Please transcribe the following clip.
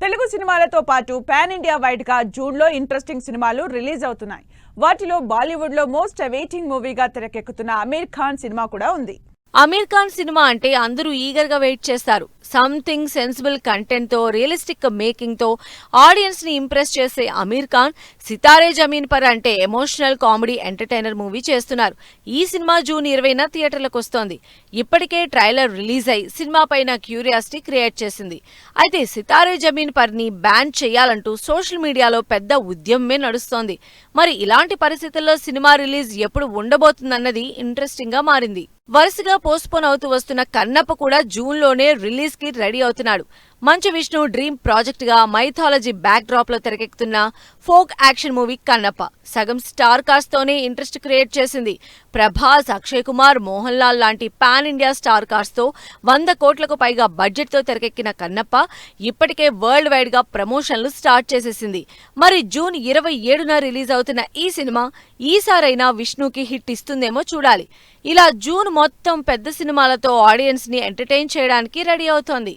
తెలుగు సినిమాలతో పాటు pan India wide గా జూన్ లో ఇంట్రెస్టింగ్ సినిమాలు రిలీజ్ అవుతున్నాయి. వాటిలో బాలీవుడ్ లో మోస్ట్ అవైటింగ్ మూవీగా తెరకెక్కుతున్న అమీర్ ఖాన్ సినిమా కూడా ఉంది. అమీర్ ఖాన్ సినిమా అంటే అందరూ ఈగర్ గా వెయిట్ చేస్తారు. సంథింగ్ సెన్సిబుల్ కంటెంట్ తో, రియలిస్టిక్ మేకింగ్ తో ఆడియన్స్ ని ఇంప్రెస్ చేసే అమీర్ ఖాన్ సితారే జమీన్ పర్ అంటే ఎమోషనల్ కామెడీ ఎంటర్టైనర్ మూవీ చేస్తున్నారు. ఈ సినిమా జూన్ 20న థియేటర్లకు వస్తోంది. ఇప్పటికే ట్రైలర్ రిలీజ్ అయి సినిమా పైన క్యూరియాసిటీ క్రియేట్ చేసింది. అయితే సితారే జమీన్ పర్ ని బ్యాన్ చేయాలంటూ సోషల్ మీడియాలో పెద్ద ఉద్యమమే నడుస్తోంది. మరి ఇలాంటి పరిస్థితుల్లో సినిమా రిలీజ్ ఎప్పుడు ఉండబోతుందన్నది ఇంట్రెస్టింగ్ గా మారింది. వరుసగా పోస్ట్పోన్ అవుతూ వస్తున్న కన్నప్ప కూడా జూన్ లోనే రిలీజ్ కి రెడీ అవుతున్నాడు. మంచు విష్ణు డ్రీమ్ ప్రాజెక్ట్ గా మైథాలజీ బ్యాక్ డ్రాప్ లో తెరకెక్కుతున్న ఫోక్ యాక్షన్ మూవీ కన్నప్ప సగం స్టార్ కాస్ట్ తోనే ఇంట్రెస్ట్ క్రియేట్ చేసింది. ప్రభాస్, అక్షయ్ కుమార్, మోహన్ లాల్ లాంటి పాన్ ఇండియా స్టార్ కాస్ట్ తో 100 కోట్లకు పైగా బడ్జెట్ తో తెరకెక్కిన కన్నప్ప ఇప్పటికే వరల్డ్ వైడ్ గా ప్రమోషన్లు స్టార్ట్ చేసేసింది. మరి జూన్ 27న రిలీజ్ అవుతున్న ఈ సినిమా ఈసారైనా విష్ణుకి హిట్ ఇస్తుందేమో చూడాలి. ఇలా జూన్ మొత్తం పెద్ద సినిమాలతో ఆడియన్స్ ని ఎంటర్టైన్ చేయడానికి రెడీ అవుతోంది.